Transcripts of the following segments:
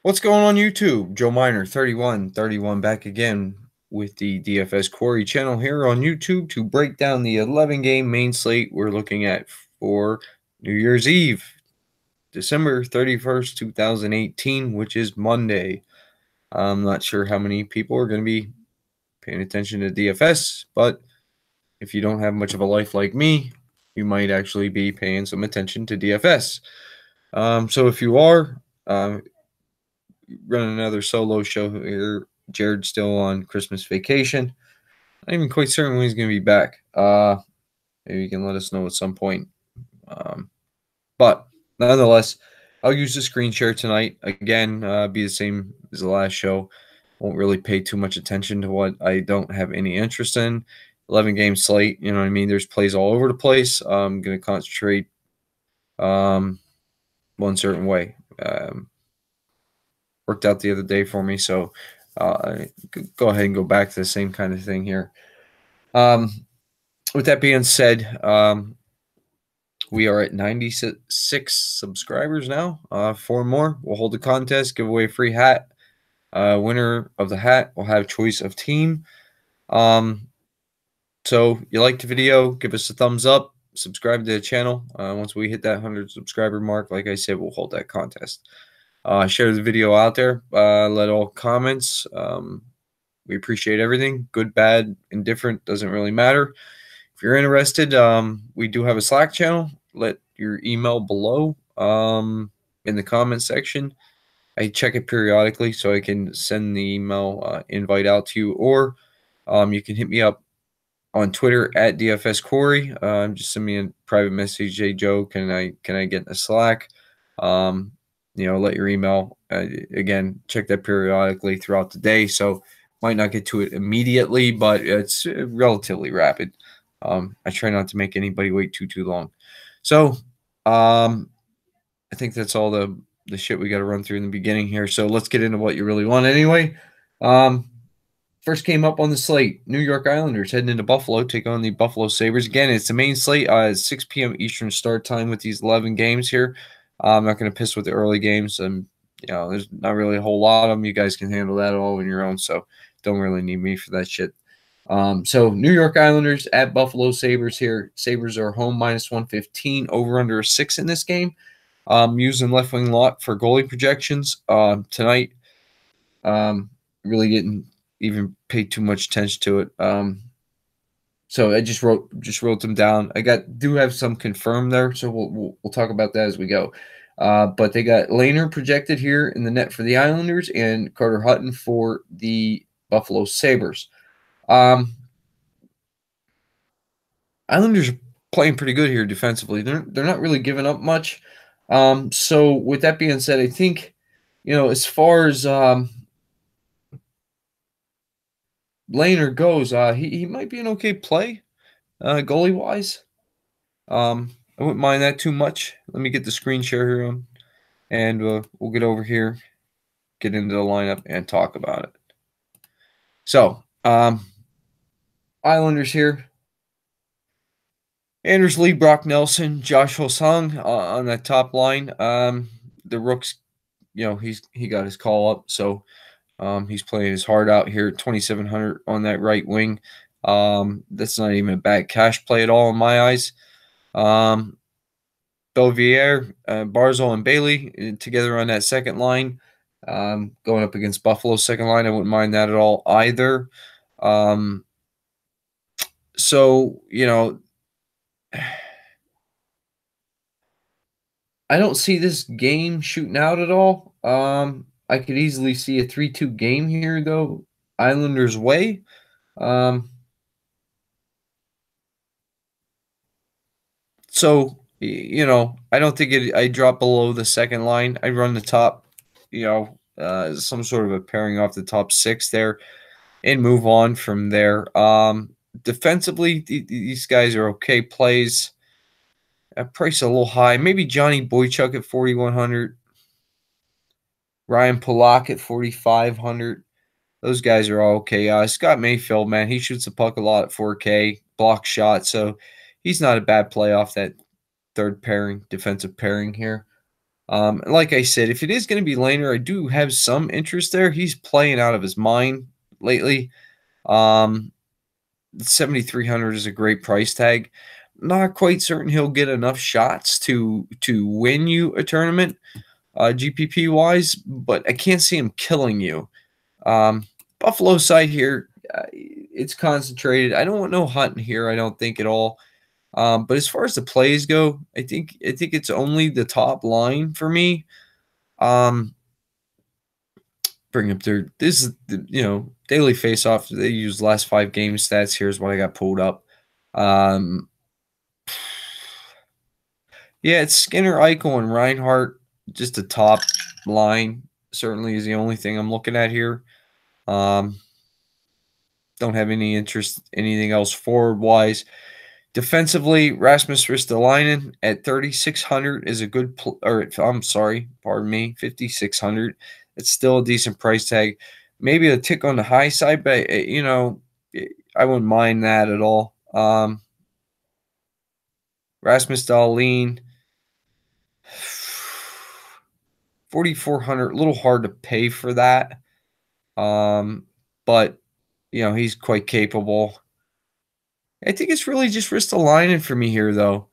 What's going on YouTube? Joe Miner 3131 back again with the DFS Quarry channel here on YouTube to break down the 11 game main slate we're looking at for New Year's Eve, December 31st, 2018, which is Monday. I'm not sure how many people are going to be paying attention to DFS, but if you don't have much of a life like me, you might actually be paying some attention to DFS. So if you are, running another solo show here. Jared's still on Christmas vacation. Not even quite certain when he's going to be back. Maybe you can let us know at some point. But nonetheless, I'll use the screen share tonight. Again, be the same as the last show. Won't really pay too much attention to what I don't have any interest in. 11 game slate, you know what I mean? There's plays all over the place. I'm going to concentrate one certain way. Worked out the other day for me, so go ahead and go back to the same kind of thing here. With that being said, we are at 96 subscribers now. 4 more. We'll hold the contest, give away a free hat. Winner of the hat will have choice of team. So you like the video, give us a thumbs up, subscribe to the channel. Once we hit that 100 subscriber mark, like I said, we'll hold that contest. Share the video out there. Let all comments. We appreciate everything. Good, bad, indifferent, doesn't really matter. If you're interested, we do have a Slack channel. Let your email below in the comment section. I check it periodically so I can send the email invite out to you, or you can hit me up on Twitter at DFS Quarry. Just send me a private message. Hey Joe, can I get in a Slack? Let your email, again, check that periodically throughout the day. So might not get to it immediately, but it's relatively rapid. I try not to make anybody wait too long. So I think that's all the shit we got to run through in the beginning here. So let's get into what you really want anyway. First came up on the slate, New York Islanders heading into Buffalo, take on the Buffalo Sabres. Again, it's the main slate, 6 p.m. Eastern start time with these 11 games here. I'm not going to piss with the early games. And, there's not really a whole lot of them. You guys can handle that all on your own, so don't really need me for that shit. So New York Islanders at Buffalo Sabres here. Sabres are home -115, over under 6 in this game. Using left wing lot for goalie projections tonight. Really didn't even pay too much attention to it. So I just wrote them down. Do have some confirmed there, so we'll talk about that as we go. But they got Lehner projected here in the net for the Islanders and Carter Hutton for the Buffalo Sabres. Islanders are playing pretty good here defensively. They're not really giving up much. So with that being said, I think, as far as Lehner goes, he might be an okay play, goalie wise. I wouldn't mind that too much. Let me get the screen share here on, and we'll get over here, get into the lineup, and talk about it. So, Islanders here. Anders Lee, Brock Nelson, Josh Hosung on that top line. The Rooks, he got his call up, so he's playing his heart out here. 2,700 on that right wing. That's not even a bad cash play at all in my eyes. Belvier, Barzal, and Bailey together on that second line. Going up against Buffalo's second line, I wouldn't mind that at all either. So, I don't see this game shooting out at all. I could easily see a 3-2 game here, though, Islanders' way. So, I don't think I drop below the second line. I run the top, some sort of a pairing off the top 6 there and move on from there. Defensively, these guys are okay plays. Price a little high. Maybe Johnny Boychuk at 4,100. Ryan Pulock at 4,500. Those guys are all okay. Scott Mayfield, man, he shoots the puck a lot at 4K, block shot, so he's not a bad play off that third pairing, defensive pairing here. Like I said, if it is going to be Laner, I do have some interest there. He's playing out of his mind lately. 7,300 is a great price tag. Not quite certain he'll get enough shots to win you a tournament, GPP wise, but I can't see him killing you. Buffalo side here, it's concentrated. I don't want no hunting here. I don't think at all. But as far as the plays go, I think it's only the top line for me. Bring up their this is the, daily face off. They use last 5 game stats. Here's what I got pulled up. Um, yeah, it's Skinner, Eichel, and Reinhardt. Just the top line certainly is the only thing I'm looking at here. Don't have any interest anything else forward wise. Defensively, Rasmus Ristolainen at 3,600 is a good I'm sorry, pardon me, 5,600. It's still a decent price tag. Maybe a tick on the high side, but I wouldn't mind that at all. Rasmus Dahlin, 4,400, a little hard to pay for that. But he's quite capable. I think it's really just Ristolainen for me here, though.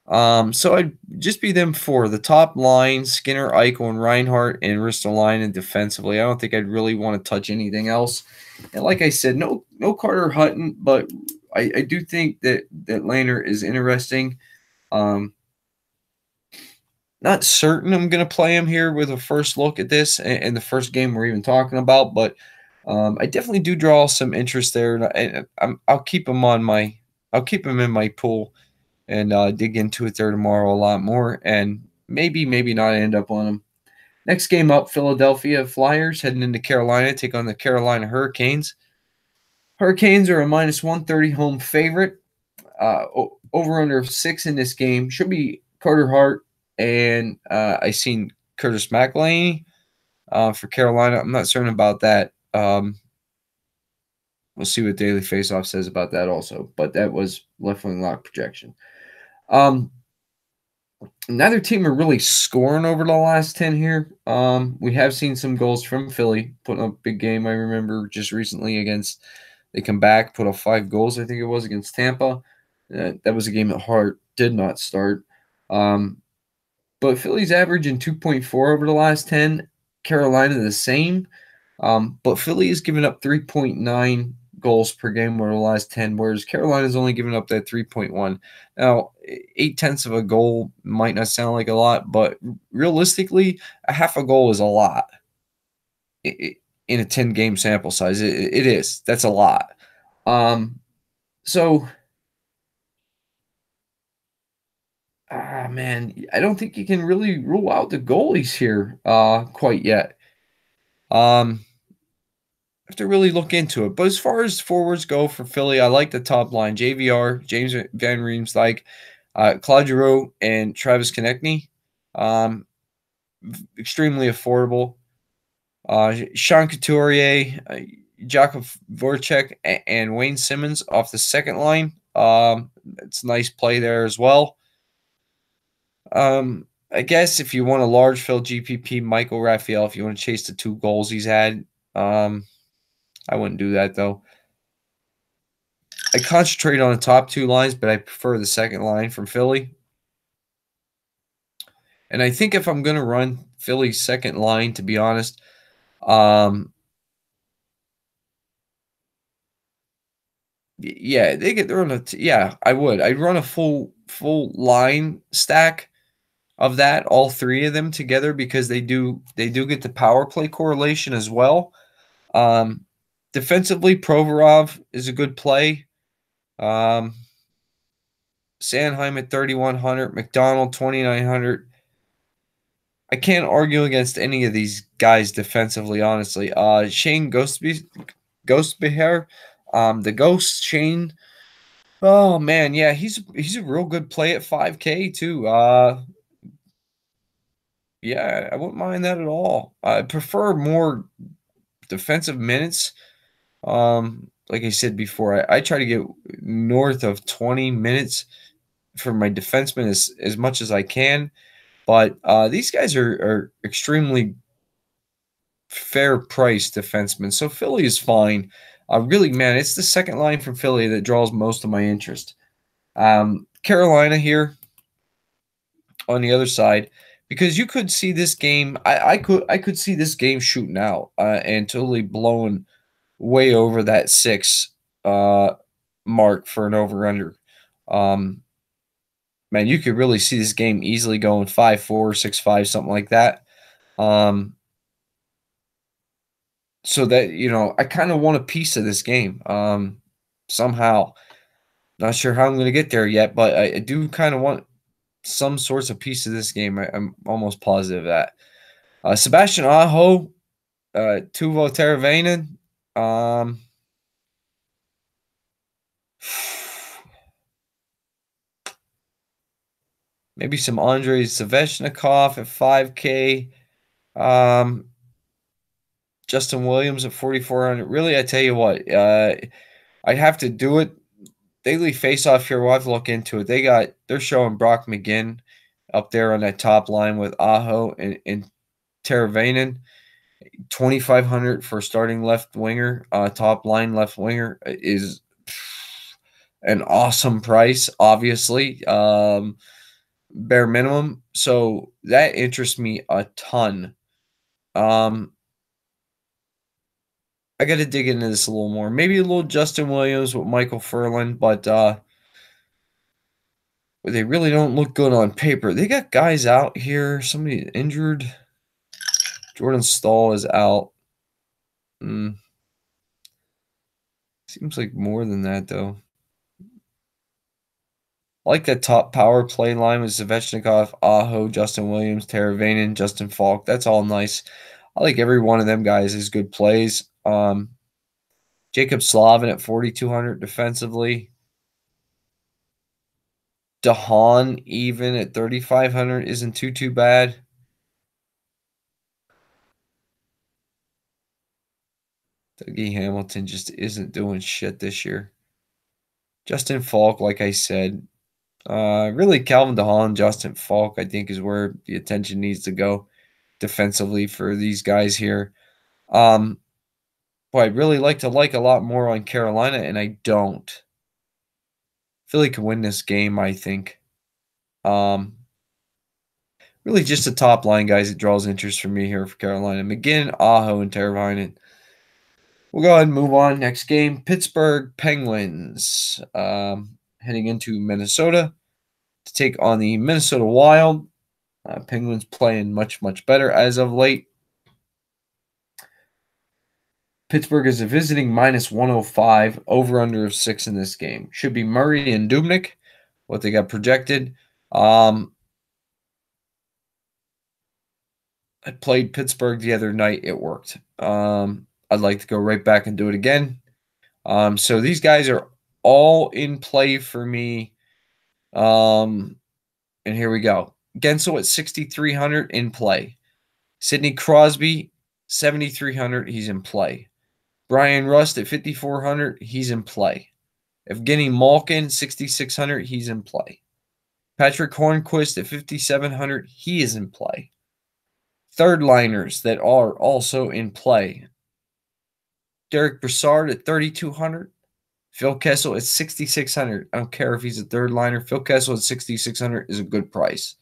So I'd just be them four. The top line, Skinner, Eichel, and Reinhardt, and Ristolainen defensively. I don't think I'd really want to touch anything else. And like I said, no Carter Hutton, but I do think that Laner is interesting. Not certain I'm going to play him here with a first look at this and the first game we're even talking about, but I definitely do draw some interest there, and I'll keep him in my pool and dig into it there tomorrow a lot more, and maybe not end up on him. Next game up, Philadelphia Flyers heading into Carolina, take on the Carolina Hurricanes. Hurricanes are a -130 home favorite. Over under 6 in this game should be Carter Hart, and I seen Curtis McElhinney for Carolina. I'm not certain about that. We'll see what Daily Faceoff says about that also, but that was left wing lock projection. Neither team are really scoring over the last 10 here. We have seen some goals from Philly putting up a big game. I remember just recently they come back, put up 5 goals, I think it was, against Tampa. That was a game that Hart did not start. But Philly's averaging 2.4 over the last 10. Carolina the same. But Philly is giving up 3.9 goals per game over the last 10, whereas Carolina's only given up that 3.1. Now, 0.8 of a goal might not sound like a lot, but realistically, a half a goal is a lot in a 10-game sample size. It is. That's a lot. So, man, I don't think you can really rule out the goalies here quite yet. Have to really look into it. But as far as forwards go for Philly, I like the top line. JVR, James Van Riemsdyk, Claude Giroux, and Travis Konechny. Extremely affordable. Sean Couturier, Jakub Voracek, and Wayne Simmons off the second line. It's a nice play there as well. I guess if you want a large field GPP, Michael Raphael, if you want to chase the 2 goals he's had, I wouldn't do that, though. I concentrate on the top 2 lines, but I prefer the second line from Philly. And I think if I'm going to run Philly's second line, to be honest, yeah, they get their own. Yeah, I would. I'd run a full line stack of that, all 3 of them together, because they do get the power play correlation as well. Defensively, Provorov is a good play. Sanheim at 3,100, McDonald 2,900. I can't argue against any of these guys defensively, honestly. Shane Ghostbeher, the Ghost Shane. Oh man, yeah, he's a real good play at 5K too. Yeah, I wouldn't mind that at all. I prefer more defensive minutes. Like I said before, I try to get north of 20 minutes for my defensemen as much as I can. But these guys are extremely fair price defensemen. So Philly is fine. Really, man, it's the second line from Philly that draws most of my interest. Carolina here on the other side, because you could see this game. I could see this game shooting out and totally blowing way over that 6 mark for an over under. Man, you could really see this game easily going 5-4, 6-5, something like that. So that, I kind of want a piece of this game somehow. Not sure how I'm going to get there yet, but I do kind of want some sorts of piece of this game. I'm almost positive of that. Sebastian Aho, Tuvo Teravainen. Maybe some Andrei Svechnikov at 5K. Justin Williams at 4,400. Really, I tell you what, I have to do it. Daily face-off here. We'll have to look into it. They're showing Brock McGinn up there on that top line with Aho and Teravainen. 2,500 for starting left winger, top line left winger is an awesome price, obviously. Bare minimum. So that interests me a ton. I got to dig into this a little more. Maybe a little Justin Williams with Michael Furlan, but they really don't look good on paper. They got guys out here. Somebody injured. Jordan Stahl is out. Seems like more than that, though. I like that top power play line with Svechnikov, Aho, Justin Williams, Teravainen, Justin Falk. That's all nice. I like every one of them guys is good plays. Jacob Slavin at 4,200 defensively. DeHaan even at 3,500 isn't too bad. Dougie Hamilton just isn't doing shit this year. Justin Falk, like I said, really Calvin DeHaan, Justin Falk, I think is where the attention needs to go defensively for these guys here. I'd really like a lot more on Carolina, and I don't. Philly can win this game, I think. Really just the top line guys that draws interest for me here for Carolina. McGinn, Aho, and Teravainen. We'll go ahead and move on. Next game, Pittsburgh Penguins heading into Minnesota to take on the Minnesota Wild. Penguins playing much better as of late. Pittsburgh is a visiting -105, over-under of 6 in this game. Should be Murray and Dubnyk, what they got projected. I played Pittsburgh the other night. It worked. I'd like to go right back and do it again. So these guys are all in play for me. And here we go. Gensel at 6,300 in play. Sidney Crosby, 7,300. He's in play. Brian Rust at 5,400. He's in play. Evgeny Malkin, 6,600. He's in play. Patrick Hornquist at 5,700. He is in play. Third liners that are also in play. Derek Brassard at 3,200. Phil Kessel at 6,600. I don't care if he's a third liner. Phil Kessel at 6,600 is a good price.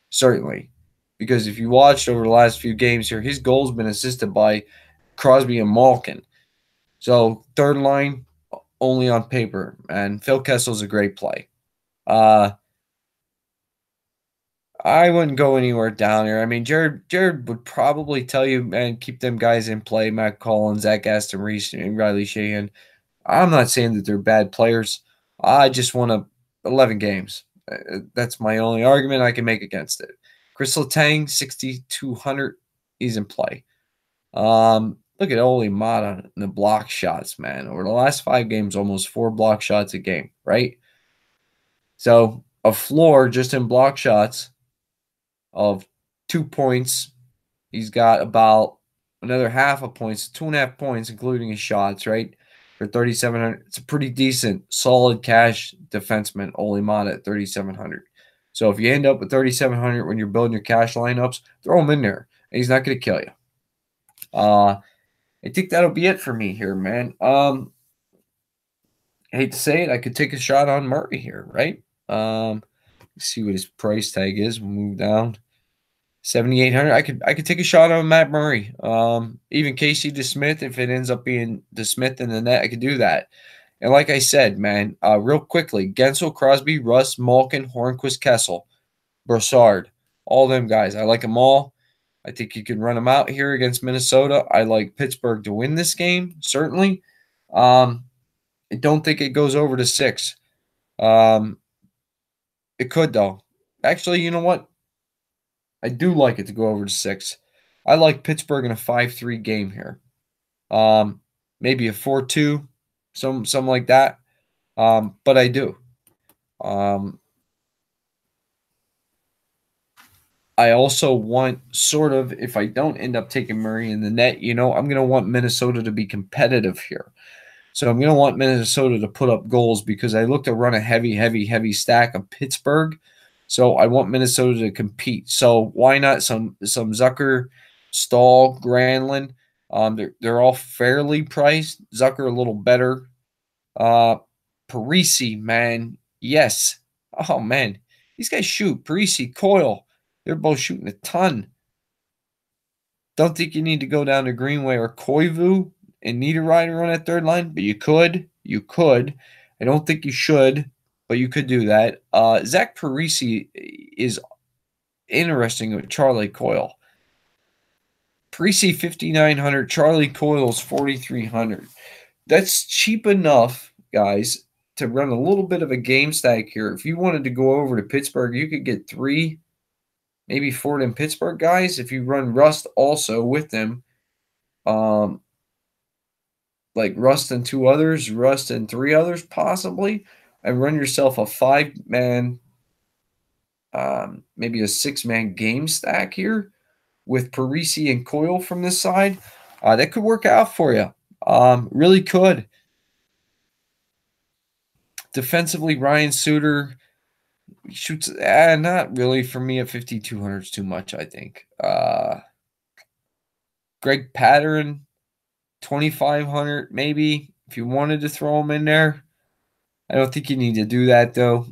Certainly. Because if you watched over the last few games here, his goal's been assisted by Crosby and Malkin. So third line, only on paper. And Phil Kessel's a great play. I wouldn't go anywhere down here. I mean, Jared would probably tell you, man, keep them guys in play. Matt Collins, Zach Aston Reese, and Riley Sheehan. I'm not saying that they're bad players. I just want 11 games. That's my only argument I can make against it. Chris Letang, 6,200. He's in play. Look at Ole Mata and the block shots, man. Over the last 5 games, almost 4 block shots a game, right? So a floor just in block shots of 2 points. He's got about another half a points, 2.5 points, including his shots, right? For 3,700. It's a pretty decent, solid cash defenseman, Ole Mata at 3,700. So if you end up with 3,700 when you're building your cash lineups, throw him in there, and he's not going to kill you. I think that'll be it for me here, man. I hate to say it, I could take a shot on Murray here, right? Let's see what his price tag is. We'll move down. 7,800. I could take a shot on Matt Murray. Even Casey DeSmith, if it ends up being DeSmith in the net, I could do that. And like I said, man, real quickly, Gensel, Crosby, Russ, Malkin, Hornquist, Kessel, Brassard, all them guys. I like them all. I think you can run them out here against Minnesota. I like Pittsburgh to win this game, certainly. I don't think it goes over to 6. It could, though. Actually, you know what? I do like it to go over to 6. I like Pittsburgh in a 5-3 game here. Maybe a 4-2, something like that. But I do. I also want sort of, if I don't end up taking Murray in the net, I'm going to want Minnesota to be competitive here. So I'm going to want Minnesota to put up goals because I look to run a heavy stack of Pittsburgh. So I want Minnesota to compete. So why not some Zucker, Stahl, Granlund? They're all fairly priced. Zucker a little better. Parisi, man, yes. Oh man, these guys shoot. Parisi, Coyle, they're both shooting a ton. Don't think you need to go down to Greenway or Koivu and Niederreiter on that third line, but you could. You could. I don't think you should, but you could do that. Zach Parisi is interesting with Charlie Coyle. Parisi 5,900, Charlie Coyle's 4,300. That's cheap enough, guys, to run a little bit of a game stack here. If you wanted to go over to Pittsburgh, you could get 3, maybe 4 of them Pittsburgh guys. If you run Rust also with them, like Rust and 2 others, Rust and 3 others possibly, and run yourself a 5-man, maybe a 6-man game stack here with Parisi and Coyle from this side, that could work out for you. Really could. Defensively, Ryan Suter shoots, not really for me at 5,200 is too much, I think. Greg Pattern, 2,500 maybe, if you wanted to throw him in there. I don't think you need to do that, though.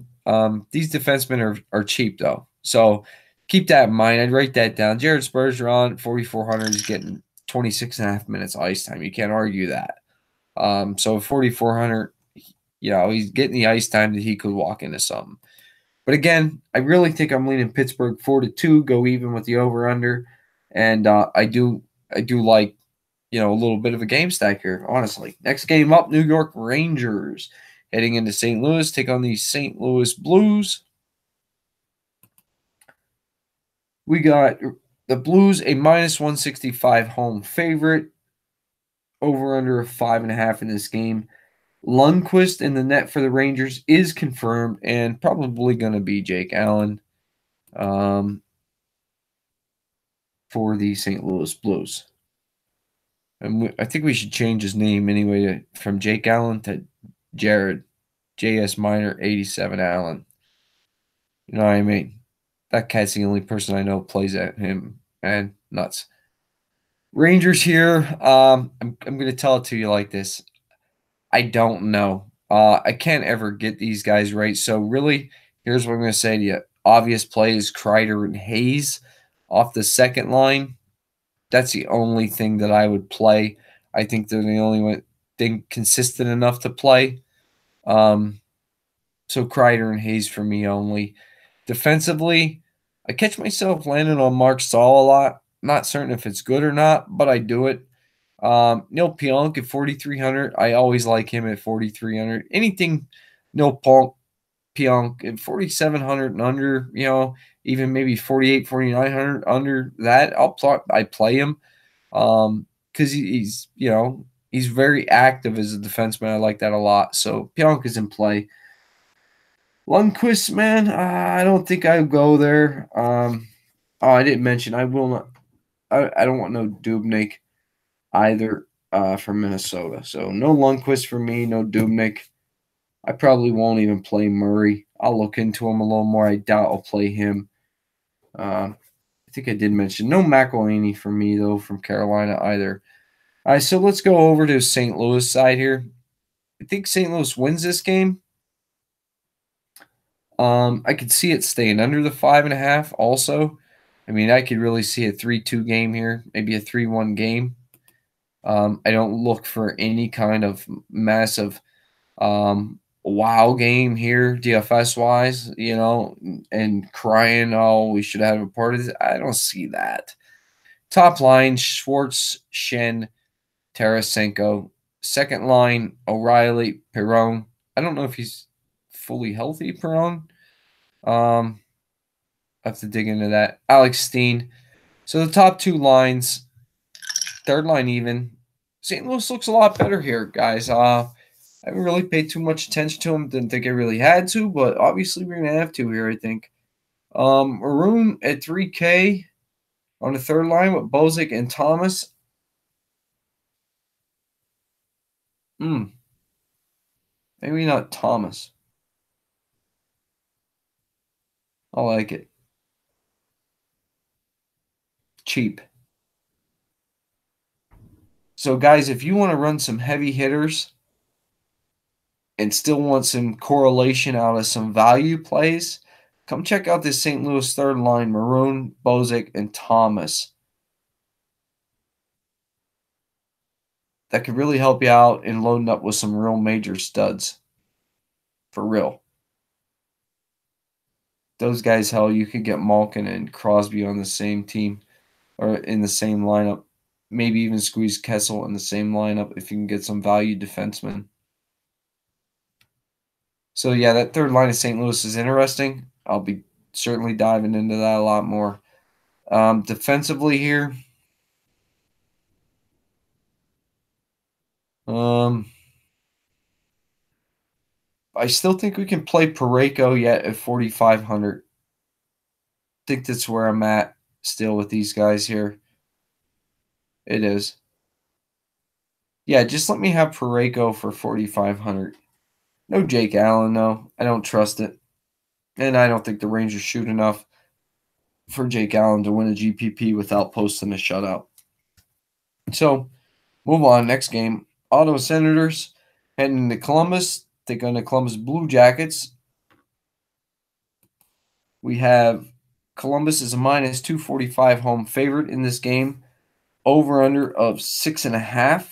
These defensemen are cheap, though. So keep that in mind. I'd write that down. Jared Spurgeon, 4,400. He's getting 26.5 minutes ice time. You can't argue that. So 4,400, he's getting the ice time that he could walk into something. But again, I really think I'm leaning Pittsburgh 4-2, go even with the over-under. And I do like, a little bit of a game stack here, honestly. Next game up, New York Rangers heading into St. Louis, take on the St. Louis Blues. We got the Blues, a -165 home favorite. Over under a 5.5 in this game. Lundqvist in the net for the Rangers is confirmed and probably going to be Jake Allen for the St. Louis Blues. And I think we should change his name anyway from Jake Allen to Jared, JS Minor 87 Allen. You know what I mean? That cat's the only person I know plays at him, and nuts. Rangers here. I'm going to tell it to you like this. I don't know. I can't ever get these guys right. So really, here's what I'm going to say to you. Obvious plays, Kreider and Hayes off the second line. That's the only thing that I would play. I think they're the only thing consistent enough to play. So Kreider and Hayes for me only. Defensively, I catch myself landing on Mark Stahl a lot. Not certain if it's good or not, but I do it. Neil Pionk at 4,300. I always like him at 4,300. Anything Neil Pionk at 4,700 and under, even maybe 4,800, 4,900 under that, I play him because he's very active as a defenseman. I like that a lot. So Pionk is in play. Lundqvist, man, I don't think I would go there. I didn't mention I will not. I don't want no Dubnyk either from Minnesota. So no Lundqvist for me, no Dubnyk. I probably won't even play Murray. I'll look into him a little more. I doubt I'll play him. I think I did mention no McElhaney for me, though, from Carolina either. All right, so let's go over to St. Louis side here. I think St. Louis wins this game. I could see it staying under the 5.5 also. I mean, I could really see a 3-2 game here, maybe a 3-1 game. I don't look for any kind of massive wow game here, DFS wise, and crying, oh, we should have a part of this. I don't see that. Top line, Schwartz, Shen, Tarasenko. Second line, O'Reilly, Perron. I don't know if he's fully healthy, Perron. I have to dig into that. Alex Steen. So the top two lines, third line even. St. Louis looks a lot better here, guys. I haven't really paid too much attention to him. Didn't think I really had to, but obviously we're gonna have to here, I think. Maroon at 3K on the third line with Bozic and Thomas. Maybe not Thomas. I like it. Cheap. So, guys, if you want to run some heavy hitters and still want some correlation out of some value plays, come check out this St. Louis third line, Maroon, Bozic, and Thomas. That could really help you out in loading up with some real major studs. For real. Those guys, hell, you could get Malkin and Crosby on the same team or in the same lineup. Maybe even squeeze Kessel in the same lineup if you can get some value defensemen. So, yeah, that third line of St. Louis is interesting. I'll be certainly diving into that a lot more. Defensively here, I still think we can play Parayko yet at 4,500. I think that's where I'm at still with these guys here. It is. Yeah, just let me have Parayko for 4,500. No Jake Allen, though. I don't trust it. And I don't think the Rangers shoot enough for Jake Allen to win a GPP without posting a shutout. So, move on. Next game. Ottawa Senators heading to Columbus. Take on the Columbus Blue Jackets. We have Columbus is a minus 245 home favorite in this game. Over-under of 6.5.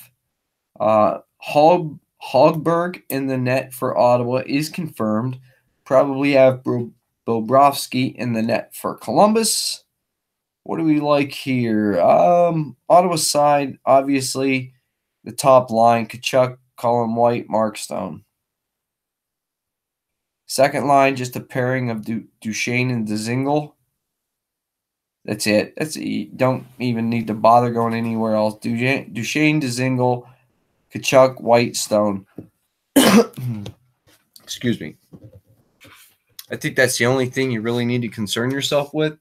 Hogberg in the net for Ottawa is confirmed. Probably have Bobrovsky in the net for Columbus. What do we like here? Ottawa side, obviously, the top line, Kachuk, Colin White, Mark Stone. Second line, just a pairing of Duchesne and Dzingel. That's it. You don't even need to bother going anywhere else. Duchesne, Dzingel, Kachuk, White, Stone. Excuse me. I think that's the only thing you really need to concern yourself with.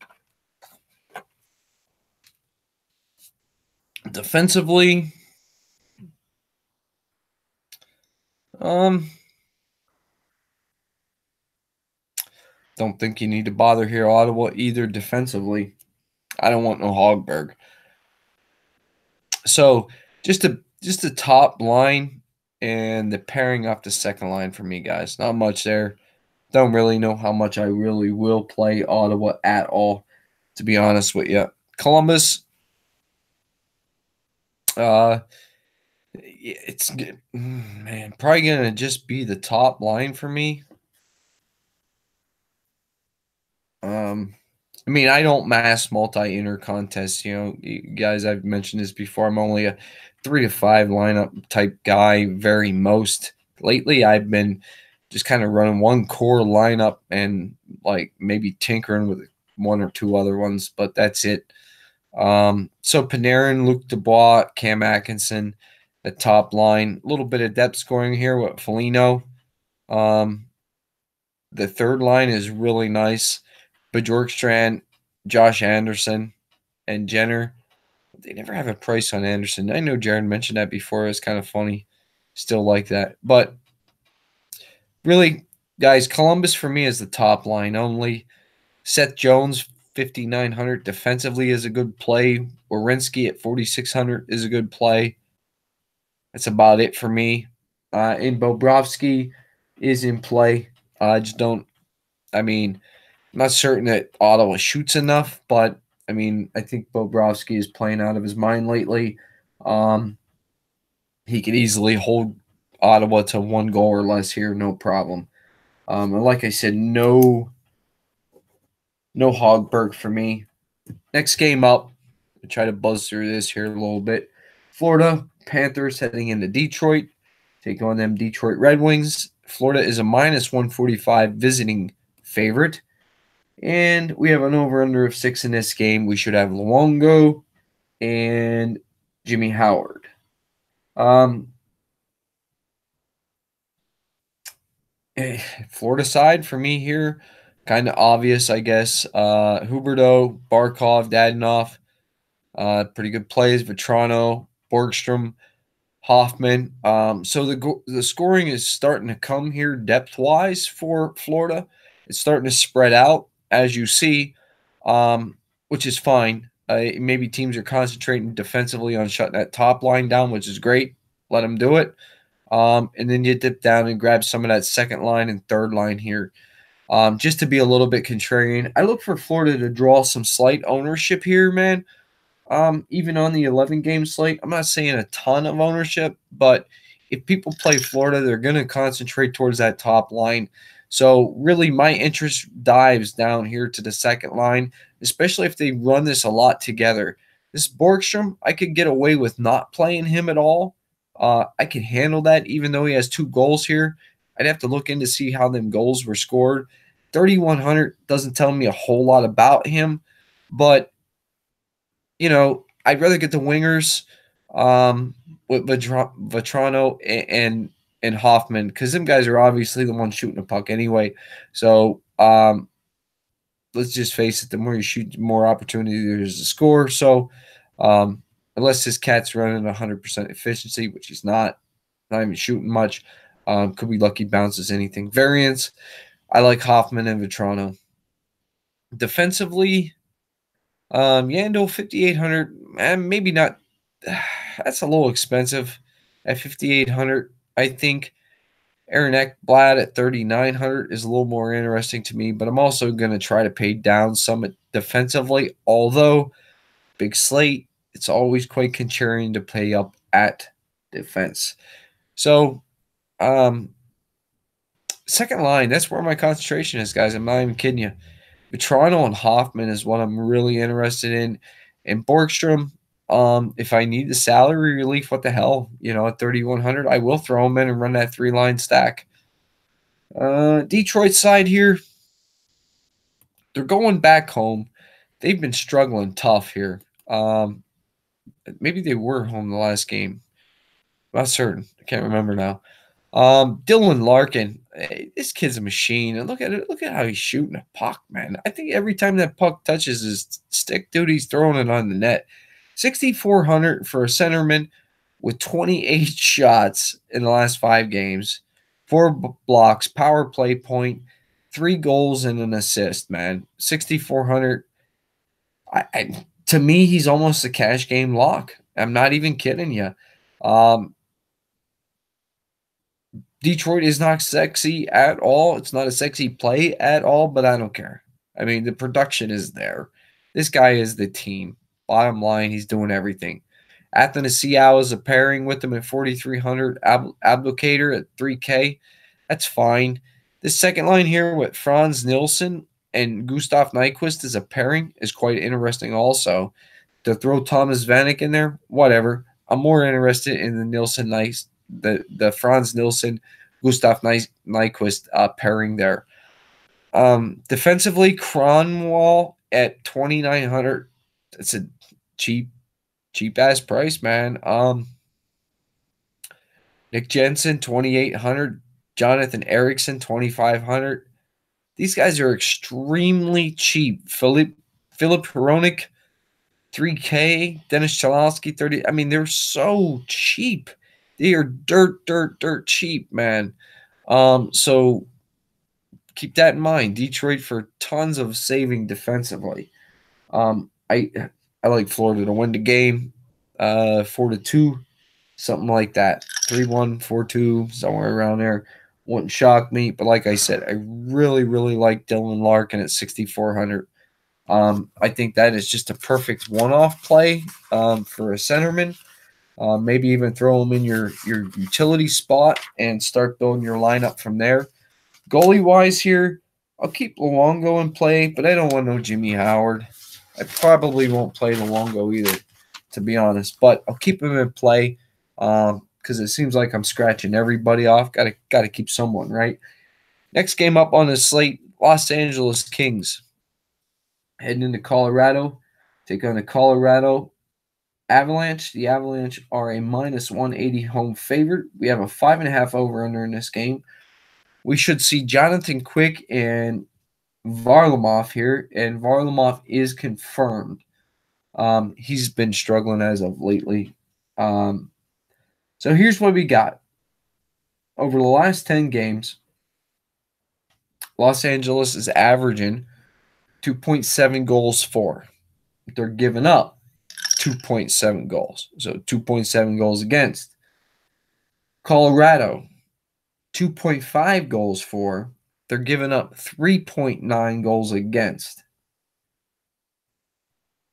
Defensively, don't think you need to bother here, Ottawa, either defensively. I don't want no Hogberg. So just the top line and the pairing up the second line for me, guys. Not much there. Don't really know how much I really will play Ottawa at all, to be honest with you. Columbus, it's probably gonna just be the top line for me. I mean, I don't mass multi-inter contests. Guys, I've mentioned this before. I'm only a 3 to 5 lineup type guy, very most. Lately, I've been just kind of running one core lineup and like maybe tinkering with one or two other ones, but that's it. So Panarin, Luke Dubois, Cam Atkinson, the top line. A little bit of depth scoring here with Foligno. The third line is really nice. Bjorkstrand, Josh Anderson, and Jenner. They never have a price on Anderson. I know Jared mentioned that before. It's kind of funny. Still like that. But really, Guys, Columbus for me is the top line only. Seth Jones, 5,900 defensively is a good play. Werenski at 4,600 is a good play. That's about it for me. And Bobrovsky is in play. I just don't, I mean, I'm not certain that Ottawa shoots enough, but I mean, I think Bobrovsky is playing out of his mind lately. Um, he could easily hold Ottawa to 1 goal or less here, no problem. And like I said, no Hogberg for me. Next game up, I'll try to buzz through this here a little bit. Florida Panthers heading into Detroit, take on them Detroit Red Wings. Florida is a -145 visiting favorite. And we have an over-under of 6 in this game. We should have Luongo and Jimmy Howard. Florida side for me here, kind of obvious, I guess. Huberdeau, Barkov, Dadonov, pretty good plays. Vetrano, Borgstrom, Hoffman. So the scoring is starting to come here depth-wise for Florida. It's starting to spread out, as you see, which is fine. Maybe teams are concentrating defensively on shutting that top line down, which is great. Let them do it. And then you dip down and grab some of that second line and third line here, just to be a little bit contrarian. I look for Florida to draw some slight ownership here, man. Even on the 11-game slate, I'm not saying a ton of ownership, but if people play Florida, they're going to concentrate towards that top line. So really my interest dives down here to the second line, especially if they run this a lot together. This Borgstrom, I could get away with not playing him at all. I can handle that even though he has 2 goals here. I'd have to look in to see how them goals were scored. 3,100 doesn't tell me a whole lot about him, but you know, I'd rather get the wingers with Vetrano and Hoffman, because them guys are obviously the ones shooting the puck anyway. So let's just face it, the more you shoot, the more opportunity there is to score. So unless this cat's running 100% efficiency, which he's not even shooting much, could be lucky bounces, anything. Variance, I like Hoffman and Vetrano. Defensively, Yandel 5,800, maybe not. That's a little expensive at 5,800. I think Aaron Ekblad at 3,900 is a little more interesting to me, but I'm also going to try to pay down some defensively. Although big slate, it's always quite contrarian to pay up at defense. So, second line, that's where my concentration is, guys. I'm not even kidding you. Vetrano and Hoffman is what I'm really interested in. And Borgstrom, if I need the salary relief, what the hell? You know, at 3,100, I will throw him in and run that 3-line stack. Detroit side here, they're going back home. They've been struggling tough here. Maybe they were home the last game. I'm not certain. I can't remember now. Dylan Larkin, this kid's a machine, and look at it. Look at how he's shooting a puck, man. I think every time that puck touches his stick, dude, he's throwing it on the net. 6,400 for a centerman with 28 shots in the last 5 games, 4 blocks, power play point, 3 goals and an assist, man. 6,400. To me, he's almost a cash game lock. I'm not even kidding you. Detroit is not sexy at all. It's not a sexy play at all, but I don't care. I mean, the production is there. This guy is the team. Bottom line, he's doing everything. Athanasiou is a pairing with him at 4,300. Ablocator at 3K. That's fine. The second line here with Franz Nielsen and Gustav Nyquist as a pairing is quite interesting also. To throw Thomas Vanek in there, whatever. I'm more interested in the Nielsen the Franz Nielsen, Gustav Nyquist pairing there. Defensively, Cronwall at 2,900. It's a cheap ass price, man. Nick Jensen 2,800. Jonathan Erickson 2,500. These guys are extremely cheap. Philip Hronik 3K. Dennis Chalowski 30. I mean, they're so cheap. They are dirt cheap, man. So keep that in mind. Detroit for tons of saving defensively. I like Florida to win the game, 4-2, something like that, 3-1, 4-2, somewhere around there. Wouldn't shock me, but like I said, I really like Dylan Larkin at 6,400. I think that is just a perfect one-off play for a centerman. Maybe even throw him in your utility spot and start building your lineup from there. Goalie-wise here, I'll keep Luongo in play, but I don't want no Jimmy Howard. I probably won't play Luongo either, to be honest, but I'll keep him in play because it seems like I'm scratching everybody off. Got to keep someone, right? Next game up on the slate, Los Angeles Kings heading into Colorado, take on the Colorado Avalanche. The Avalanche are a -180 home favorite. We have a 5.5 over/under in this game. We should see Jonathan Quick and Varlamov here, and Varlamov is confirmed. He's been struggling as of lately. So here's what we got. Over the last 10 games, Los Angeles is averaging 2.7 goals for. They're giving up 2.7 goals. So 2.7 goals against. Colorado, 2.5 goals for. They're giving up 3.9 goals against.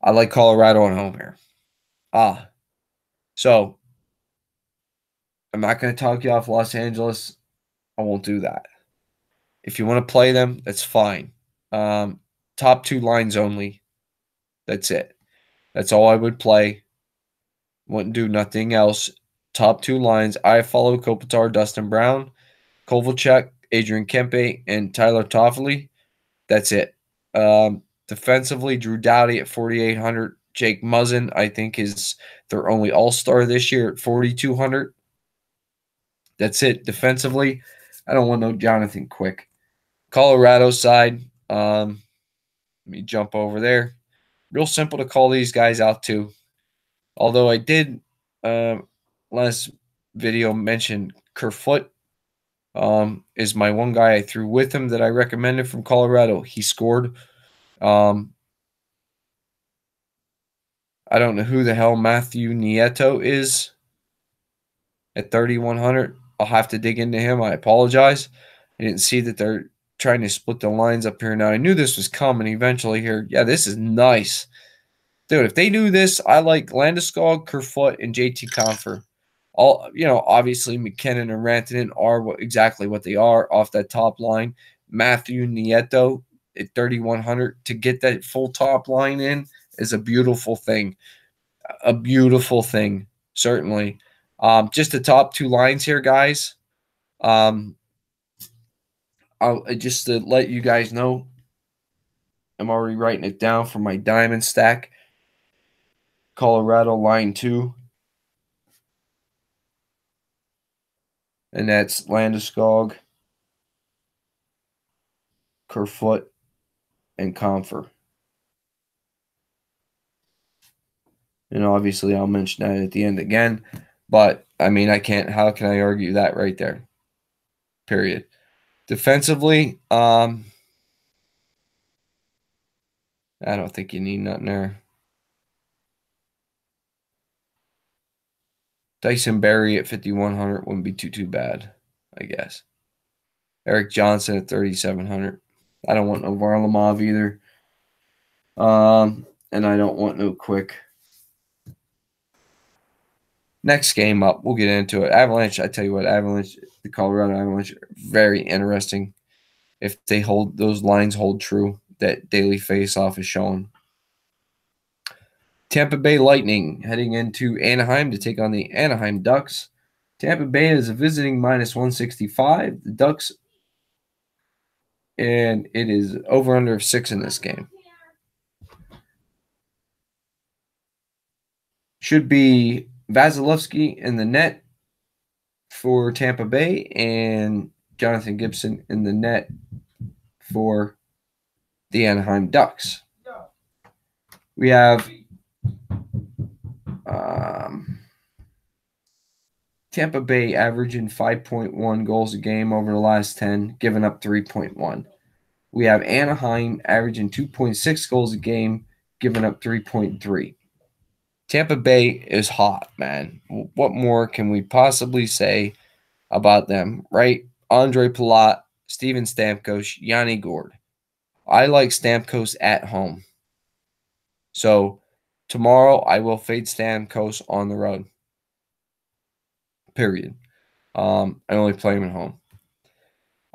I like Colorado at home here. So I'm not going to talk you off Los Angeles. I won't do that. If you want to play them, that's fine. Top 2 lines only. That's it. That's all I would play. Wouldn't do nothing else. Top 2 lines. I follow Kopitar, Dustin Brown, Kovalchuk, Adrian Kempe, and Tyler Toffoli. That's it. Defensively, Drew Doughty at 4,800. Jake Muzzin, I think, is their only all-star this year at 4,200. That's it. Defensively, I don't want no Jonathan Quick. Colorado side, let me jump over there. Real simple to call these guys out too. Although I did last video mention Kerfoot is my one guy I threw with him that I recommended from Colorado. He scored. I don't know who the hell Matthew Nieto is at 3,100. I'll have to dig into him. I apologize. I didn't see that they're trying to split the lines up here. Now, I knew this was coming eventually here. Yeah, this is nice. Dude, if they do this, I like Landeskog, Kerfoot, and JT Compher. All, obviously McKinnon and Rantanen are exactly what they are off that top line. Matthew Nieto at 3,100 to get that full top line in is a beautiful thing. A beautiful thing, certainly. Just the top 2 lines here, guys. I'll just to let you guys know, I'm already writing it down for my diamond stack. Colorado line 2. And that's Landeskog, Kerfoot, and Compher. And obviously I'll mention that at the end again. But, I mean, how can I argue that right there? Period. Defensively, I don't think you need nothing there. Dyson Berry at 5,100 wouldn't be too bad, I guess. Eric Johnson at 3,700. I don't want no Varlamov either. And I don't want no Quick. Next game up, we'll get into it. Avalanche, I tell you what, the Colorado Avalanche are very interesting. If they hold those lines hold true, that daily face-off is showing. Tampa Bay Lightning heading into Anaheim to take on the Anaheim Ducks. Tampa Bay is visiting -165. The Ducks, and it is over/under of 6 in this game. Should be Vasilevsky in the net for Tampa Bay and Jonathan Gibson in the net for the Anaheim Ducks. We have Tampa Bay averaging 5.1 goals a game over the last 10, giving up 3.1. We have Anaheim averaging 2.6 goals a game, giving up 3.3. Tampa Bay is hot, man. What more can we possibly say about them, right? Andre Palat, Steven Stamkos, Yanni Gord. I like Stamkos at home. So tomorrow I will fade Stamkos on the road. Period. I only play him at home.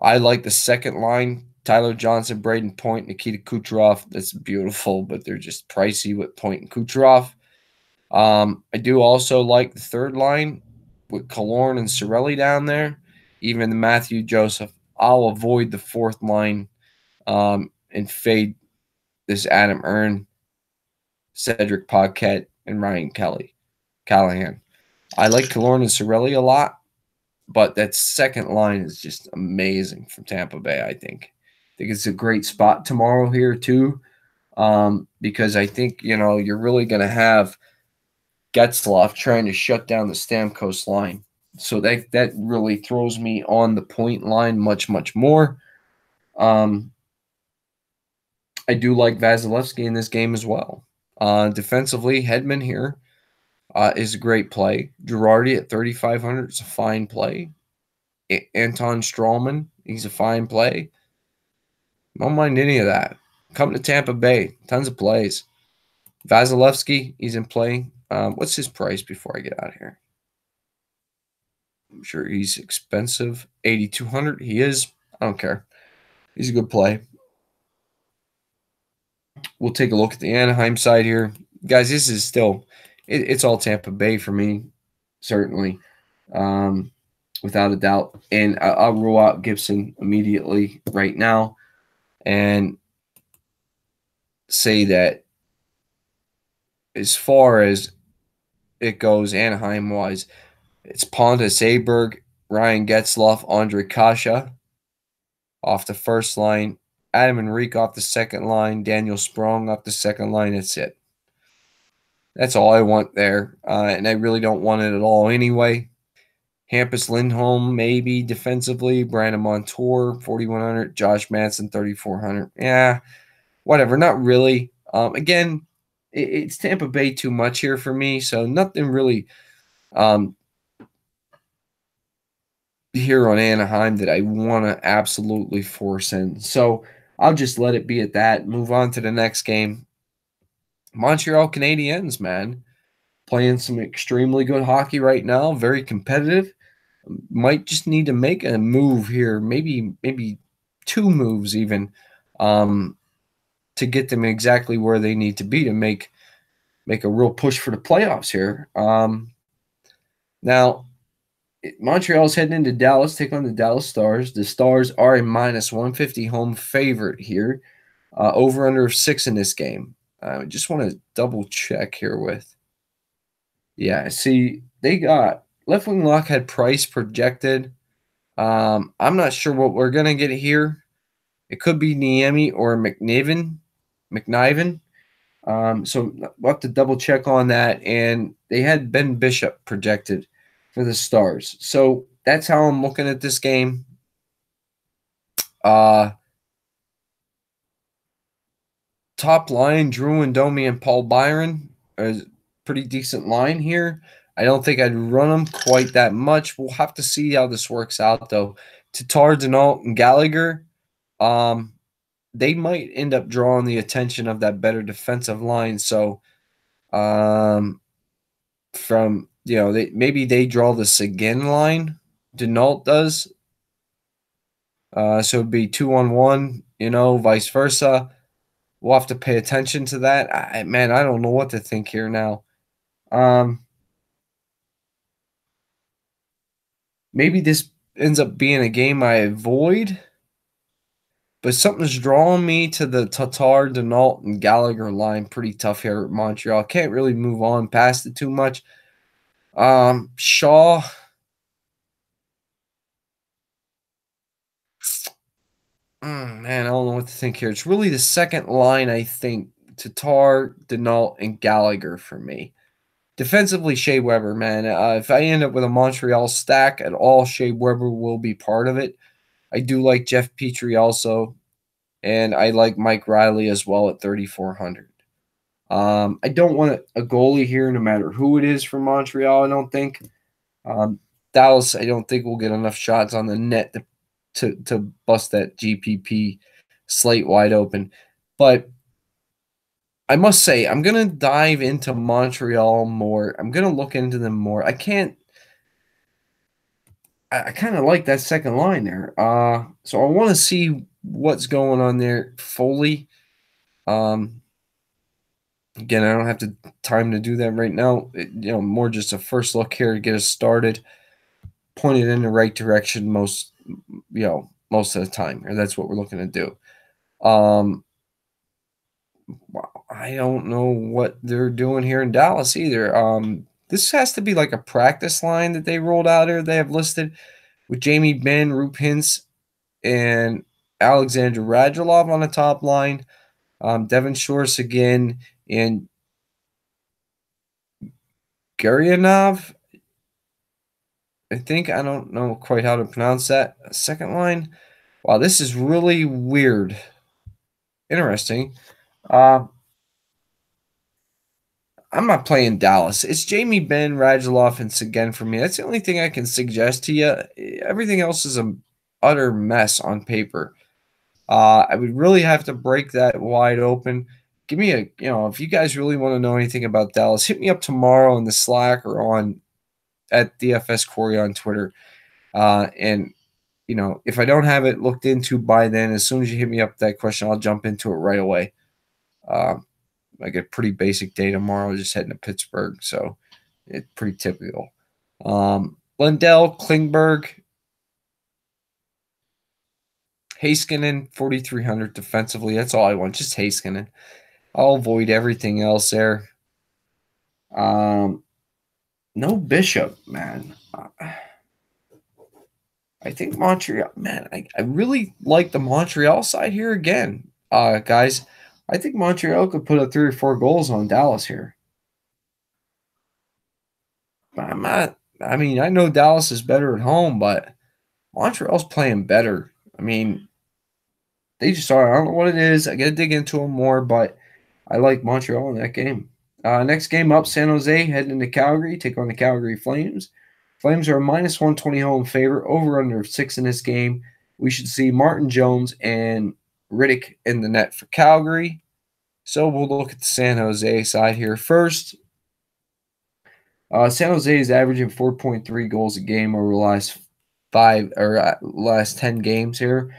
I like the second line. Tyler Johnson, Braden Point, Nikita Kucherov. That's beautiful, but they're just pricey with Point and Kucherov. I do also like the third line with Killorn and Cirelli down there. Even Matthew Joseph. I'll avoid the fourth line and fade this Adam Ern, Cedric Paquette, and Ryan Callahan. I like Killorn and Cirelli a lot, but that second line is just amazing from Tampa Bay, I think. I think it's a great spot tomorrow here, too, because I think, you're really going to have Getzlaf trying to shut down the Stamkos line. So that really throws me on the point line much, much more. I do like Vasilevsky in this game as well. Defensively, Hedman here is a great play. Girardi at 3,500 is a fine play. Anton Strawman, he's a fine play. Don't mind any of that. Come to Tampa Bay, tons of plays. Vasilevsky, he's in play. What's his price before I get out of here? I'm sure he's expensive. 8,200. He is. I don't care. He's a good play. We'll take a look at the Anaheim side here. Guys, this is still, it's all Tampa Bay for me, certainly, without a doubt. And I'll rule out Gibson immediately right now and say that as far as it goes Anaheim-wise, it's Pontus Aberg, Ryan Getzlaf, Andre Kasha off the first line, Adam Henrique off the second line, Daniel Sprong off the second line. That's it. That's all I want there, and I really don't want it at all anyway. Hampus Lindholm, maybe defensively. Brandon Montour, 4,100. Josh Manson, 3,400. Yeah, whatever. Not really. Again, it's Tampa Bay too much here for me, so nothing really here on Anaheim that I want to absolutely force in. So I'll just let it be at that. Move on to the next game. Montreal Canadiens, man, playing some extremely good hockey right now. Very competitive. Might just need to make a move here, maybe two moves even, to get them exactly where they need to be to make a real push for the playoffs here. Now, Montreal's heading into Dallas, take on the Dallas Stars. The Stars are a -150 home favorite here. Over under 6 in this game. I just want to double check here with. Yeah, see, they got left wing lock had price projected. I'm not sure what we're gonna get here. It could be Niemi or McNiven. So we'll have to double check on that. And they had Ben Bishop projected for the Stars. So that's how I'm looking at this game. Top line, Drew Domi and Paul Byron is a pretty decent line here. I don't think I'd run them quite that much. We'll have to see how this works out, though. Tatar, Denault, and Gallagher, they might end up drawing the attention of that better defensive line. So, maybe they draw the Seguin line. Denault does. So it'd be 2-on-1, vice versa. We'll have to pay attention to that. I don't know what to think here now. Maybe this ends up being a game I avoid, but something's drawing me to the Tatar, Denault, and Gallagher line. Pretty tough here at Montreal. Can't really move on past it too much. Shaw. Man, I don't know what to think here. It's really the second line, I think. Tatar, Denault, and Gallagher for me. Defensively, Shea Weber, man. If I end up with a Montreal stack at all, Shea Weber will be part of it. I do like Jeff Petrie also, and I like Mike Riley as well at 3,400. I don't want a goalie here, no matter who it is from Montreal. I don't think Dallas. I don't think we'll get enough shots on the net to bust that GPP slate wide open. But I must say, I'm gonna dive into Montreal more. I'm gonna look into them more. I can't. I kind of like that second line there. So I want to see what's going on there fully. Again, I don't have the time to do that right now. More just a first look here to get us started, pointed in the right direction most of the time, or that's what we're looking to do. I don't know what they're doing here in Dallas either. This has to be like a practice line that they rolled out here. They have listed with Jamie Benn, Roop Hintz, and Alexander Radulov on the top line. Devin Shores again, and Guryanov. I think I don't know quite how to pronounce that. Second line. Wow, this is really weird. Interesting. I'm not playing Dallas. It's Jamie Benn, Radulov, and Seguin for me. That's the only thing I can suggest to you. Everything else is an utter mess on paper. I would really have to break that wide open. Give me if you guys really want to know anything about Dallas, hit me up tomorrow in the Slack or at DFS Quarry on Twitter. And if I don't have it looked into by then, as soon as you hit me up with that question, I'll jump into it right away. I get a pretty basic day tomorrow, just heading to Pittsburgh, so it's pretty typical. Lindell, Klingberg, Heiskanen, 4,300 defensively. That's all I want, just Heiskanen. I'll avoid everything else there. No Bishop, man. I think Montreal, man, I really like the Montreal side here again. Guys, I think Montreal could put up 3 or 4 goals on Dallas here. But I know Dallas is better at home, but Montreal's playing better. I mean, they just are. I don't know what it is. I got to dig into them more, but I like Montreal in that game. Next game up, San Jose heading into Calgary, take on the Calgary Flames. Flames are a minus 120 home favorite, over under 6 in this game. We should see Martin Jones and Riddick in the net for Calgary. So we'll look at the San Jose side here first. San Jose is averaging 4.3 goals a game over the last 10 games here,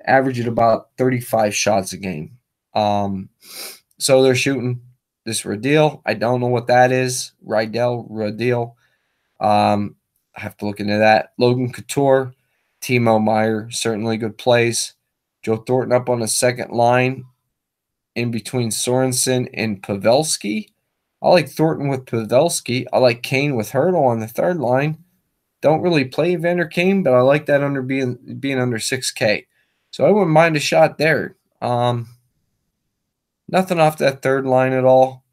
averaging about 35 shots a game. So they're shooting this Radil. I don't know what that is. Radil. I have to look into that. Logan Couture, Timo Meier, certainly good plays. Joe Thornton up on the second line in between Sorensen and Pavelski. I like Thornton with Pavelski. I like Kane with Hurdle on the third line. Don't really play Vander Kane, but I like that under being under 6K. So I wouldn't mind a shot there. Nothing off that third line at all.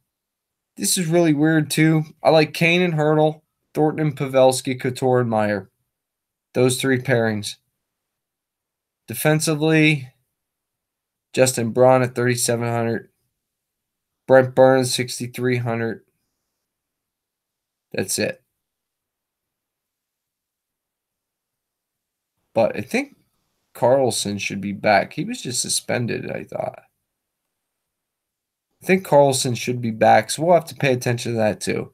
This is really weird too. I like Kane and Hurdle, Thornton and Pavelski, Couture and Meier. Those 3 pairings. Defensively, Justin Braun at 3,700. Brent Burns, 6,300. That's it. But I think Carlson should be back. He was just suspended, I thought. I think Carlson should be back, so we'll have to pay attention to that too.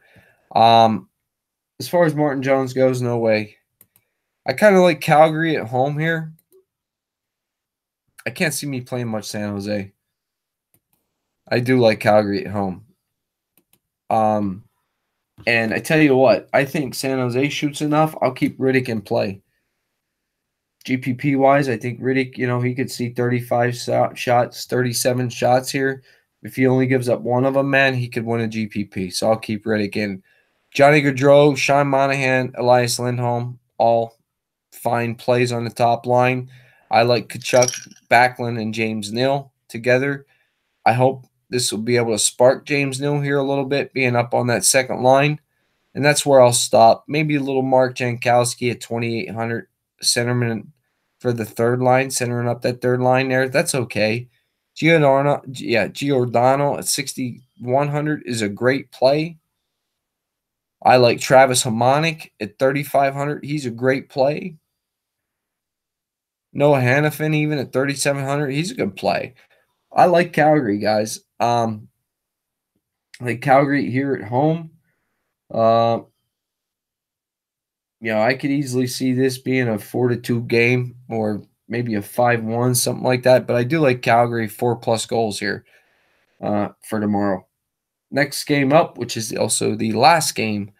As far as Martin Jones goes, no way. I kind of like Calgary at home here. I can't see me playing much San Jose. I do like Calgary at home. And I tell you what, I think San Jose shoots enough. I'll keep Riddick in play. GPP-wise, I think Riddick, he could see 35 shots, 37 shots here. If he only gives up one of them, man, he could win a GPP. So I'll keep Riddick in. Johnny Gaudreau, Sean Monahan, Elias Lindholm, all fine plays on the top line. I like Kachuk, Backlund, and James Neal together. I hope this will be able to spark James Neal here a little bit, being up on that second line. And that's where I'll stop. Maybe a little Mark Jankowski at 2,800 centerman for the third line, centering up that third line there. That's okay. Giordano at 6,100 is a great play. I like Travis Hamonic at 3,500. He's a great play. Noah Hannafin even at 3,700. He's a good play. I like Calgary, guys. I like Calgary here at home. I could easily see this being a 4-2 game or maybe a 5-1, something like that. But I do like Calgary 4+ goals here for tomorrow. Next game up, which is also the last game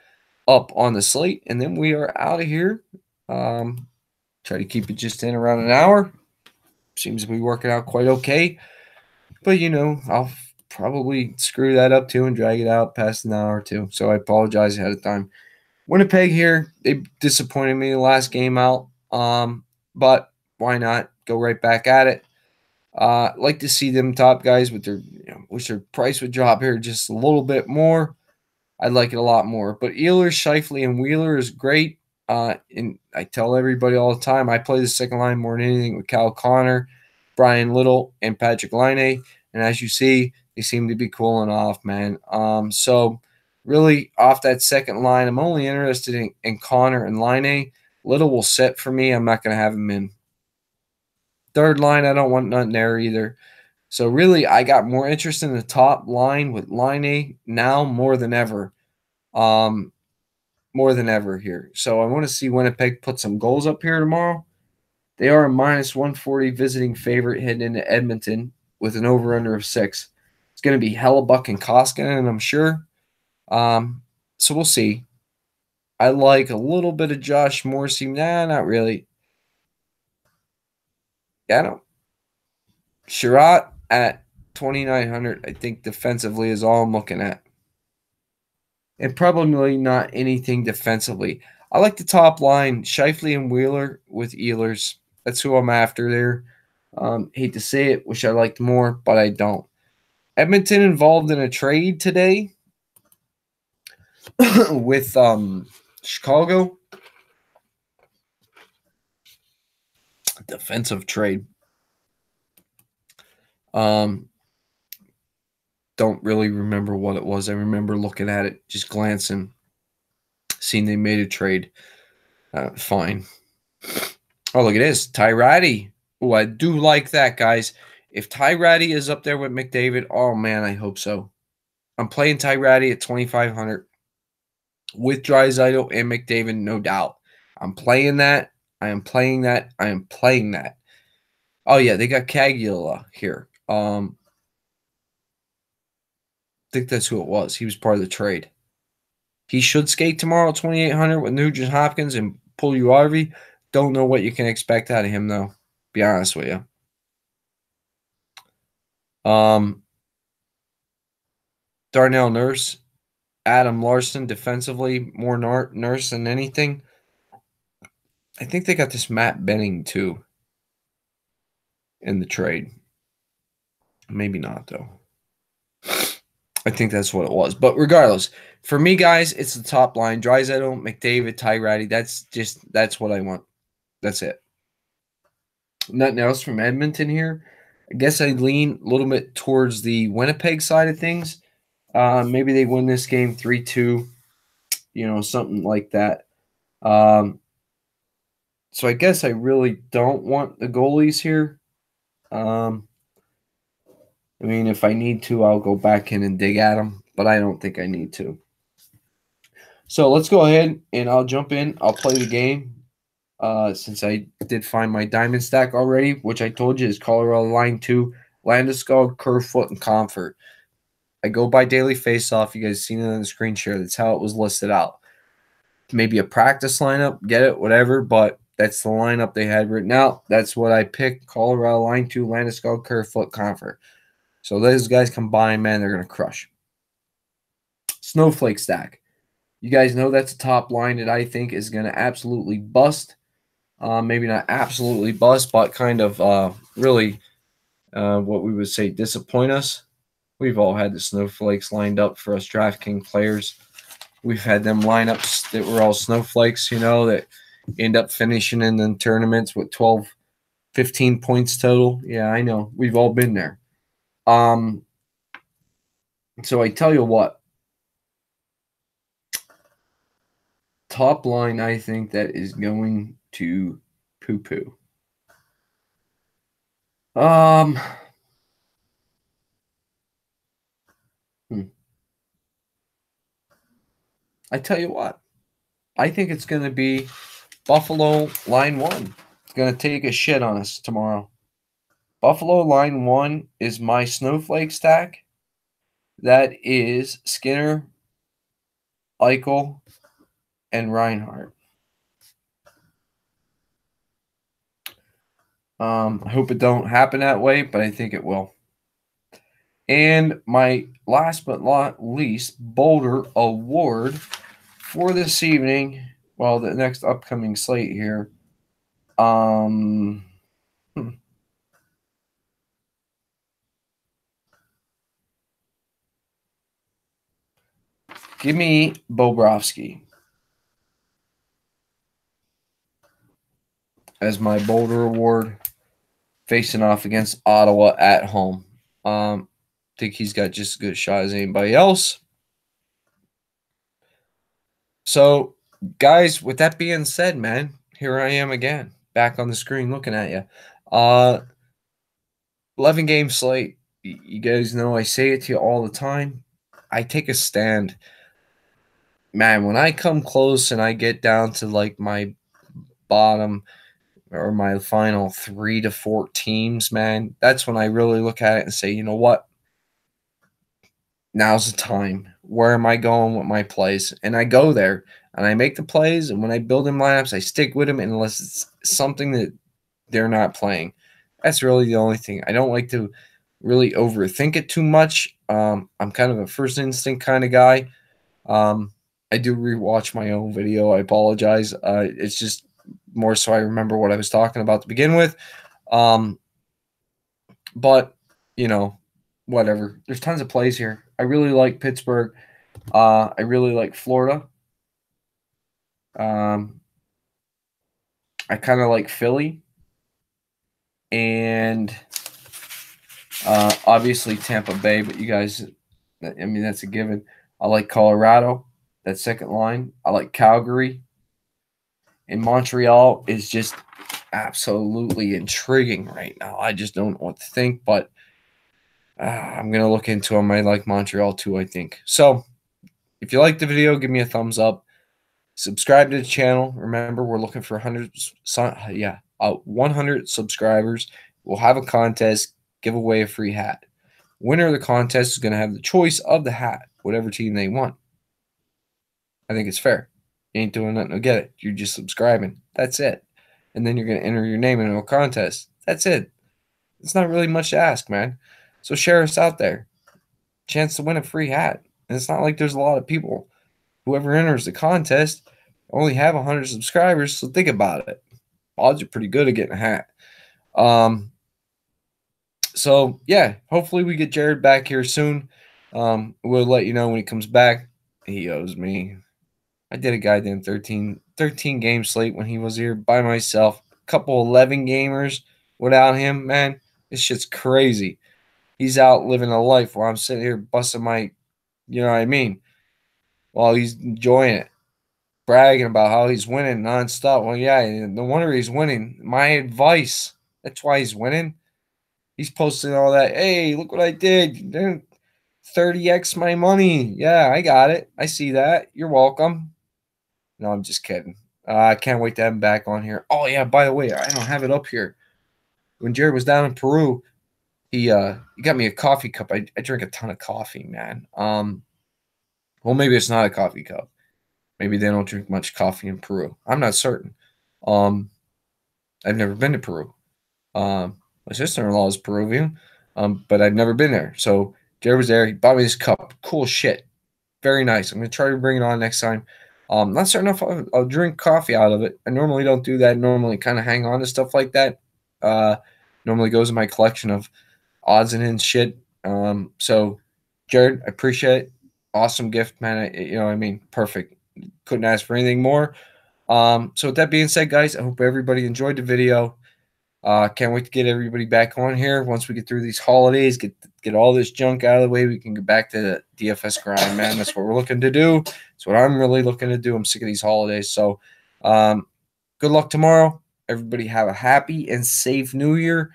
up on the slate. And then we are out of here. Try to keep it just in around an hour. Seems to be working out quite okay. But, I'll probably screw that up too and drag it out past an hour or two. So I apologize ahead of time. Winnipeg here, they disappointed me the last game out. But why not go right back at it? Like to see them top guys with their, wish their price would drop here just a little bit more. I'd like it a lot more. But Ehlers, Scheifele, and Wheeler is great. And I tell everybody all the time, I play the second line more than anything with Cal Connor, Brian Little, and Patrick Laine. And as you see, they seem to be cooling off, man. So really off that second line, I'm only interested in Connor and Laine. Little will set for me. I'm not going to have him in. Third line, I don't want nothing there either. So really, I got more interest in the top line with Laine now more than ever. More than ever here. So I want to see Winnipeg put some goals up here tomorrow. They are a -140 visiting favorite heading into Edmonton with an over-under of 6. It's going to be Hellebuck and Koskinen, I'm sure. So we'll see. I like a little bit of Josh Morrissey. Nah, not really. I don't. Sherratt at 2,900, I think defensively is all I'm looking at. And probably not anything defensively. I like the top line, Scheifele and Wheeler with Ehlers. That's who I'm after there. Hate to say it, wish I liked more, but I don't. Edmonton involved in a trade today with Chicago. Defensive trade. Don't really remember what it was. I remember looking at it, just glancing, seeing they made a trade. Fine. Oh, look at this. Ty Ratty. Oh, I do like that, guys. If Ty Ratty is up there with McDavid, oh, man, I hope so. I'm playing Ty Ratty at 2,500 with Draisaitl and McDavid, no doubt. I'm playing that. I am playing that. I am playing that. Oh, yeah, they got Cagula here. I think that's who it was. He was part of the trade. He should skate tomorrow at 2,800 with Nugent Hopkins and Puljujärvi. Don't know what you can expect out of him, though. Be honest with you. Darnell Nurse, Adam Larson defensively, more Nurse than anything. I think they got this Matt Benning, too, in the trade. Maybe not, though. I think that's what it was. But regardless, for me, guys, it's the top line. Draisaitl, McDavid, Ty Ratty. That's what I want. That's it. Nothing else from Edmonton here. I guess I lean a little bit towards the Winnipeg side of things. Maybe they win this game 3-2, something like that. So I guess I really don't want the goalies here. If I need to, I'll go back in and dig at them, but I don't think I need to. So let's go ahead and I'll jump in. I'll play the game since I did find my diamond stack already, which I told you is Colorado line 2, Landeskog, Kerfoot, and Comfort. I go by daily face-off. You guys seen it on the screen share. That's how it was listed out. Maybe a practice lineup, get it, whatever, but that's the lineup they had written out. That's what I picked. Colorado line 2, Landeskog, Kerfoot, Comfort. So those guys combined, man, they're going to crush. Snowflake stack. You guys know that's a top line that I think is going to absolutely bust. Maybe not absolutely bust, but kind of really what we would say disappoint us. We've all had the snowflakes lined up for us DraftKings players. We've had them lineups that were all snowflakes, that end up finishing in the tournaments with 12, 15 points total. Yeah, I know. We've all been there. So I tell you what, top line, I think that is going to poo-poo. I tell you what, I think it's going to be Buffalo line 1. It's going to take a shit on us tomorrow. Buffalo line 1 is my snowflake stack. That is Skinner, Eichel, and Reinhardt. I hope it don't happen that way, but I think it will. And my last but not least Boulder Award for this evening, well, the next upcoming slate here. Give me Bobrovsky as my Boulder Award, facing off against Ottawa at home. Think he's got just as good a shot as anybody else. So, guys, with that being said, man, here I am again, back on the screen looking at you. 11-game slate. You guys know I say it to you all the time. I take a stand. Man, when I come close and I get down to like my bottom or my final 3 to 4 teams, man, that's when I really look at it and say, you know what? Now's the time. Where am I going with my plays? And I go there and I make the plays. And when I build them lineups, I stick with them unless it's something that they're not playing. That's really the only thing. I don't like to really overthink it too much. I'm kind of a first instinct kind of guy. I do rewatch my own video. I apologize. It's just more so I remember what I was talking about to begin with. But, whatever. There's tons of plays here. I really like Pittsburgh. I really like Florida. I kind of like Philly. And obviously Tampa Bay, but you guys, I mean, that's a given. I like Colorado, that second line. I like Calgary. And Montreal is just absolutely intriguing right now. I just don't know what to think, but I'm going to look into them. I like Montreal too, I think. So if you like the video, give me a thumbs up. Subscribe to the channel. Remember, we're looking for 100 subscribers. We'll have a contest, give away a free hat. Winner of the contest is going to have the choice of the hat, whatever team they want. I think it's fair. You ain't doing nothing to get it. You're just subscribing. That's it. And then you're going to enter your name into a contest. That's it. It's not really much to ask, man. So share us out there. Chance to win a free hat. And it's not like there's a lot of people. Whoever enters the contest only have 100 subscribers, so think about it. Odds are pretty good at getting a hat. So, yeah, hopefully we get Jared back here soon. We'll let you know when he comes back. He owes me. I did a goddamn 13 game slate when he was here by myself. A couple 11 gamers without him, man. This shit's crazy. He's out living a life while I'm sitting here busting my, you know what I mean, while he's enjoying it, bragging about how he's winning nonstop. Well, yeah, no wonder he's winning. My advice, that's why he's winning. He's posting all that, hey, look what I did. 30x my money. Yeah, I got it. I see that. You're welcome. No, I'm just kidding. I can't wait to have him back on here. Oh, yeah, by the way, I don't have it up here. When Jared was down in Peru, he got me a coffee cup. I drink a ton of coffee, man. Well, maybe it's not a coffee cup. Maybe they don't drink much coffee in Peru. I'm not certain. I've never been to Peru. My sister-in-law is Peruvian, but I've never been there. So Jared was there. He bought me this cup. Cool shit. Very nice. I'm going to try to bring it on next time. Not certain if I'll drink coffee out of it. I normally don't do that. I normally kind of hang on to stuff like that. Normally goes in my collection of odds and ends shit. So Jared, I appreciate it. Awesome gift, man. You know what I mean? Perfect. Couldn't ask for anything more. So with that being said, guys, I hope everybody enjoyed the video. Can't wait to get everybody back on here once we get through these holidays, get all this junk out of the way. We can get back to the DFS grind, man. That's what we're looking to do. That's what I'm really looking to do. I'm sick of these holidays. So good luck tomorrow. Everybody have a happy and safe New Year.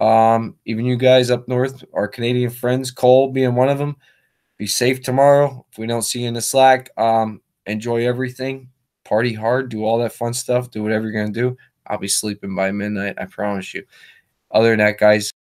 Even you guys up north, our Canadian friends, Cole being one of them. Be safe tomorrow. If we don't see you in the Slack, enjoy everything. Party hard. Do all that fun stuff. Do whatever you're going to do. I'll be sleeping by midnight. I promise you. Other than that, guys,